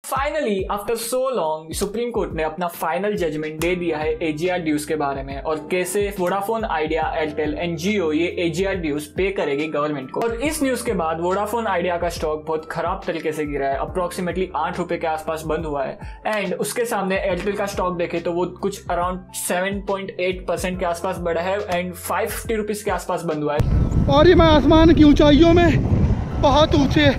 Finally after so long supreme court ने अपना final judgement दे दिया है एजीआर ड्यूज के बारे में और कैसे वोडाफोन आइडिया, एयरटेल एंड जियो ये एजीआर ड्यूज पे करेगी गवर्नमेंट को। और इस न्यूज के बाद वोडाफोन आइडिया का स्टॉक बहुत खराब तरीके से गिरा है, अप्रोक्सीमेटली 8 रुपए के आसपास बंद हुआ है। एंड उसके सामने एयरटेल का स्टॉक देखे तो वो कुछ अराउंड 7.8% के आसपास बढ़ा है एंड 550 रुपीज के आसपास बंद हुआ है। और ये मैं आसमान की ऊंचाइयों में बहुत ऊंचे,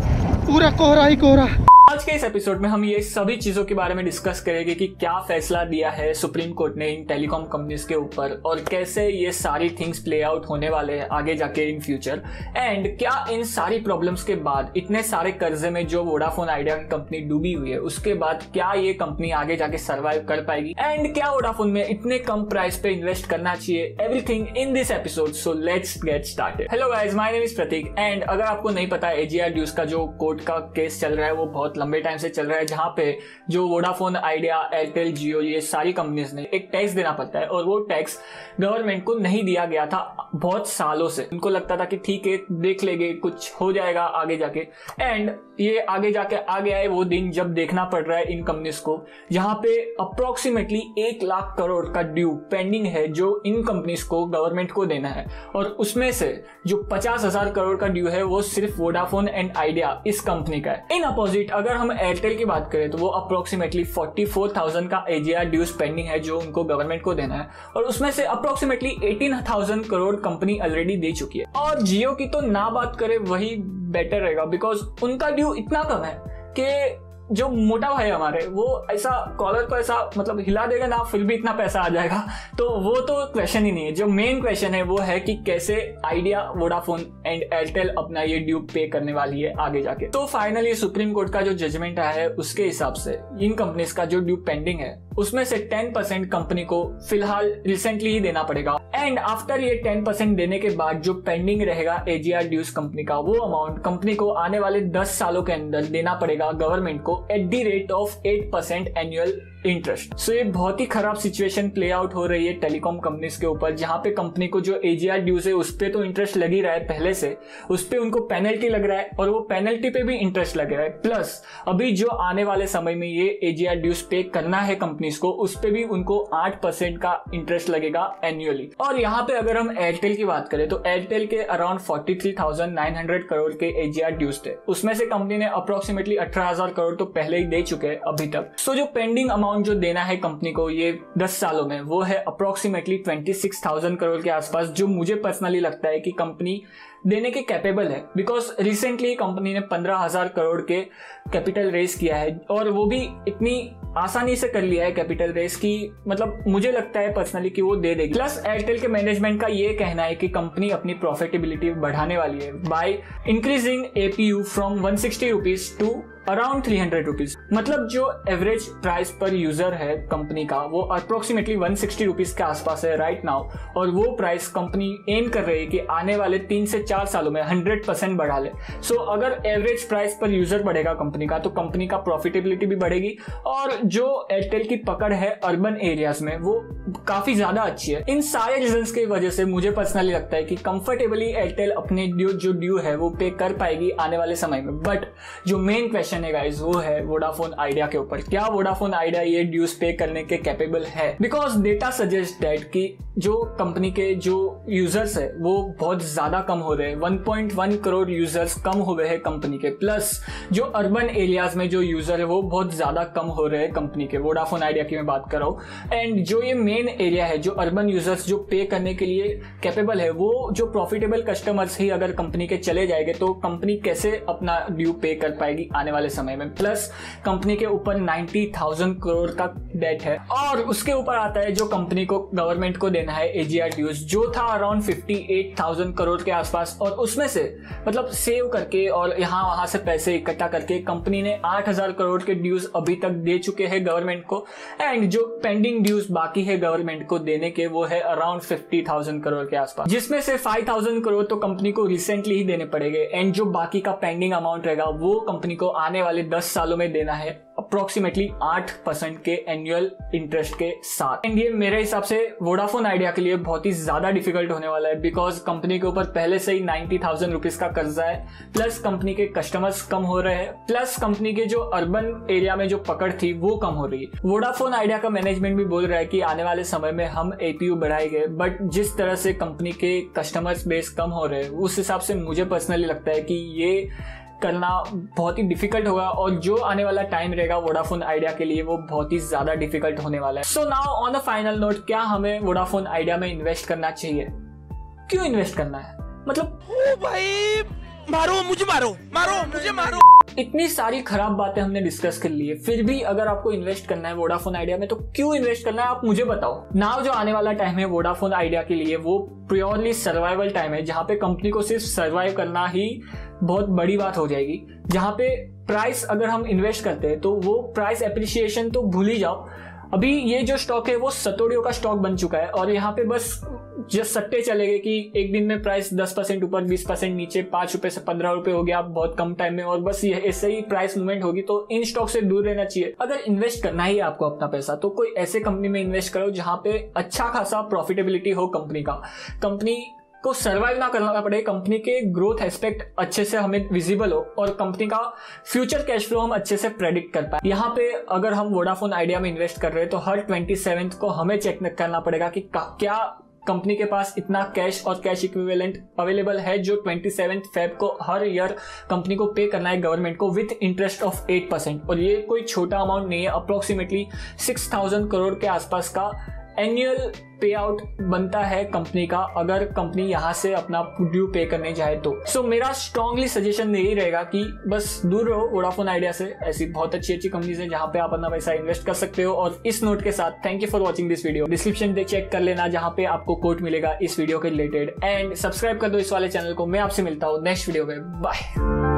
पूरा कोहरा ही कोहरा। आज के इस एपिसोड में हम ये सभी चीजों के बारे में डिस्कस करेंगे कि क्या फैसला दिया है सुप्रीम कोर्ट ने इन टेलीकॉम कंपनीज के ऊपर और कैसे ये सारी थिंग्स प्ले आउट होने वाले हैं आगे जाके इन फ्यूचर। एंड क्या इन सारी प्रॉब्लम्स के बाद, इतने सारे कर्जे में जो वोडाफोन आइडिया की कंपनी डूबी हुई है, उसके बाद क्या ये कंपनी आगे जाके सर्वाइव कर पाएगी एंड क्या वोडाफोन में इतने कम प्राइस पे इन्वेस्ट करना चाहिए, everything in this episode. So let's get started. Hello guys, my name is Prateek and अगर आपको नहीं पता एजीआर ड्यूज का जो कोर्ट का केस चल रहा है वो बहुत लंबे टाइम से चल रहा है, जहां पे जो वोडाफोन आइडिया, एयरटेल, जियो ये सारी कंपनीज ने एक टैक्स देना पड़ता है और वो टैक्स गवर्नमेंट को नहीं दिया गया था बहुत सालों से। उनको लगता था कि ठीक है देख लेंगे, कुछ हो जाएगा आगे जाके। एंड ये आगे जाके आ गया है वो दिन जब देखना पड़ रहा है इन कंपनीज को, जहां पे अप्रोक्सीमेटली 1 लाख करोड़ का ड्यू पेंडिंग है जो इन कंपनीज को गवर्नमेंट को देना है। और उसमें से जो 50,000 करोड़ का ड्यू है वो सिर्फ वोडाफोन एंड आइडिया इस कंपनी का है। इन अपोजिट अगर हम एयरटेल की बात करें तो वो अप्रोक्सीमेटली 44,000 का एजीआर ड्यूज पेंडिंग है जो उनको गवर्नमेंट को देना है और उसमें से अप्रोक्सीमेटली 18,000 करोड़ कंपनी ऑलरेडी दे चुकी है। और जियो की तो ना बात करें वही बेटर रहेगा बिकॉज उनका ड्यू इतना कम है कि जो मोटा भाई हमारे वो ऐसा कॉलर को ऐसा मतलब हिला देगा ना, फिर भी इतना पैसा आ जाएगा। तो वो तो क्वेश्चन ही नहीं है। जो मेन क्वेश्चन है वो है कि कैसे आइडिया, वोडाफोन एंड एयरटेल अपना ये ड्यू पे करने वाली है आगे जाके। तो फाइनली सुप्रीम कोर्ट का जो जजमेंट आया है उसके हिसाब से इन कंपनीज का जो ड्यू पेंडिंग है उसमें से 10% कंपनी को फिलहाल रिसेंटली ही देना पड़ेगा। एंड आफ्टर ये 10% देने के बाद जो पेंडिंग रहेगा एजीआर ड्यूज कंपनी का, वो अमाउंट कंपनी को आने वाले 10 सालों के अंदर देना पड़ेगा गवर्नमेंट को at the rate of 8% annual interest. So ये बहुत ही खराब सिचुएशन प्ले आउट हो रही है टेलीकॉम कंपनीज के ऊपर, जहां पे कंपनी को जो एजीआर ड्यूज है उस पे तो इंटरेस्ट लग ही रहा है पहले से, उस पे उनको पेनल्टी लग रहा है और वो पेनल्टी पे भी इंटरेस्ट लग रहा है। प्लस अभी जो आने वाले समय में ये एजीआर ड्यूज पे करना है कंपनीज को, उस पे भी उनको 8% का इंटरेस्ट लगेगा एनुअली। और यहाँ पे अगर हम एयरटेल की बात करें तो एयरटेल के अराउंड 43,900 करोड़ के एजीआर ड्यूज थे, उसमें से कंपनी ने अप्रोक्सीमेटली 18,000 करोड़ तो पहले ही दे चुके हैं अभी तक। सो जो पेंडिंग अमाउंट जो देना है कंपनी को ये 10 सालों में वो है अप्रोक्सीमेटली 26,000 करोड़ के आसपास, जो मुझे पर्सनली लगता है कि कंपनी देने के कैपेबल है। बिकॉज रिसेंटली कंपनी ने 15,000 करोड़ के कैपिटल रेस किया है और वो भी इतनी आसानी से कर लिया है कैपिटल रेस की, मतलब मुझे लगता है पर्सनली कि वो दे देगी। प्लस एयरटेल के मैनेजमेंट का ये कहना है कि कंपनी अपनी प्रॉफिटेबिलिटी बढ़ाने वाली है by increasing APU from 160 rupees to around 300 rupees. मतलब जो एवरेज प्राइस पर यूजर है कंपनी का वो अप्रोक्सीमेटली 160 रुपीज के आसपास है राइट नाउ, और वो प्राइस कंपनी एम कर रही है कि आने वाले 3 से 4 सालों में 100% बढ़ा ले। सो अगर एवरेज प्राइस पर यूजर बढ़ेगा कंपनी का तो कंपनी का प्रॉफिटेबिलिटी भी बढ़ेगी और जो एयरटेल की पकड़ है अर्बन एरियाज में वो काफी ज्यादा अच्छी है। इन सारे रीजंस की वजह से मुझे पर्सनली लगता है कि कंफर्टेबली एयरटेल अपने जो ड्यू है वो पे कर पाएगी आने वाले समय में। बट जो मेन क्वेश्चन है गाइस वो है वोडाफोन आइडिया के ऊपर, क्या वोडाफोन आइडिया ये ड्यूज पे करने के कैपेबल है? बिकॉज डेटा सजेस्ट दैट कि जो कंपनी के जो यूजर्स है वो बहुत ज्यादा कम हो रहे हैं, 1.1 करोड़ यूजर्स कम हो गए हैं कंपनी के। प्लस जो अर्बन एरियाज में जो यूजर है वो बहुत ज्यादा कम हो रहे हैं कंपनी के, वोडाफोन आइडिया की मैं बात कर रहा हूँ। एंड जो ये मेन एरिया है जो अर्बन यूजर्स जो पे करने के लिए कैपेबल है, वो जो प्रॉफिटेबल कस्टमर्स ही अगर कंपनी के चले जाएंगे तो कंपनी कैसे अपना ड्यू पे कर पाएगी आने वाले समय में। प्लस कंपनी के ऊपर 90,000 करोड़ का डेट है और उसके ऊपर आता है जो कंपनी को गवर्नमेंट को देना है एजीआर ड्यूज, जो था अराउंड 58,000 करोड़ के आसपास। और उसमें से मतलब सेव करके और यहाँ वहां से पैसे इकट्ठा करके कंपनी ने 8,000 करोड़ के ड्यूज अभी तक दे चुके हैं गवर्नमेंट को। एंड जो पेंडिंग ड्यूज बाकी है गवर्नमेंट को देने के वो है अराउंड 50,000 करोड़ के आसपास, जिसमें से 5,000 करोड़ तो कंपनी को रिसेंटली ही देने पड़ेंगे। एंड जो बाकी का पेंडिंग अमाउंट रहेगा वो कंपनी को आने वाले 10 सालों में देना है अप्रोक्सीमेटली 8% के एनुअल इंटरेस्ट के साथ। एंड ये मेरे हिसाब से वोडाफोन आइडिया के लिए बहुत ही ज्यादा डिफिकल्ट होने वाला है, बिकॉज कंपनी के ऊपर पहले से ही 90,000 रुपीज का कर्जा है, प्लस कंपनी के कस्टमर्स कम हो रहे हैं, प्लस कंपनी के जो अर्बन एरिया में जो पकड़ थी वो कम हो रही है। वोडाफोन आइडिया का मैनेजमेंट भी बोल रहा है कि आने वाले समय में हम APU बढ़ाएंगे, बट जिस तरह से कंपनी के कस्टमर्स बेस कम हो रहे हैं उस हिसाब से मुझे पर्सनली लगता है कि ये करना बहुत ही डिफिकल्ट होगा, और जो आने वाला टाइम रहेगा वोडाफोन आइडिया के लिए वो बहुत ही ज्यादा डिफिकल्ट होने वाला है। So now on a final note, क्या हमें वोडाफोन आइडिया में इन्वेस्ट करना चाहिए? क्यों इन्वेस्ट करना है? मतलब ओ भाई मारो मुझे, मारो मुझे, मारो। इतनी सारी खराब बातें हमने डिस्कस कर ली है, फिर भी अगर आपको इन्वेस्ट करना है वोडाफोन आइडिया में तो क्यों इन्वेस्ट करना है आप मुझे बताओ। नाउ जो आने वाला टाइम है वोडाफोन आइडिया के लिए वो प्योरली सर्वाइवल टाइम है, जहां पे कंपनी को सिर्फ सर्वाइव करना ही बहुत बड़ी बात हो जाएगी। जहां पे प्राइस अगर हम इन्वेस्ट करते हैं तो वो प्राइस एप्रिसिएशन तो भूल ही जाओ। अभी ये जो स्टॉक है वो सतोड़ियों का स्टॉक बन चुका है, और यहाँ पे बस जस्ट सट्टे चलेंगे कि एक दिन में प्राइस 10% ऊपर 20% नीचे, 5 रुपए से 15 रुपए हो गया बहुत कम टाइम में, और बस ये ऐसे ही प्राइस मूवमेंट होगी। तो इन स्टॉक से दूर रहना चाहिए। अगर इन्वेस्ट करना ही है आपको अपना पैसा तो कोई ऐसे कंपनी में इन्वेस्ट करो जहां पे अच्छा खासा प्रॉफिटेबिलिटी हो कंपनी का, कंपनी को सर्वाइव ना करना पड़े, कंपनी के ग्रोथ एस्पेक्ट अच्छे से हमें विजिबल हो, और कंपनी का फ्यूचर कैश फ्लो हम अच्छे से प्रेडिक्ट कर पाए। यहाँ पे अगर हम वोडाफोन आइडिया में इन्वेस्ट कर रहे हैं तो हर 27th को हमें चेक करना पड़ेगा कि क्या कंपनी के पास इतना कैश और कैश इक्विवेलेंट अवेलेबल है जो 27 फेब को हर ईयर कंपनी को पे करना है गवर्नमेंट को विथ इंटरेस्ट ऑफ 8%। और ये कोई छोटा अमाउंट नहीं है, अप्रोक्सीमेटली 6,000 करोड़ के आसपास का एनुअल पे आउट बनता है कंपनी का, अगर कंपनी यहां से अपना ड्यू पे करने जाए तो। सो मेरा स्ट्रांगली सजेशन यही रहेगा कि बस दूर रहो वोडाफोन आइडिया से। ऐसी बहुत अच्छी अच्छी कंपनीज है जहां पे आप अपना पैसा इन्वेस्ट कर सकते हो। और इस नोट के साथ thank you for watching this video. Description पे चेक कर लेना जहां पे आपको कोड मिलेगा इस वीडियो के रिलेटेड, एंड सब्सक्राइब कर दो इस वाले चैनल को। मैं आपसे मिलता हूं नेक्स्ट वीडियो में, बाय।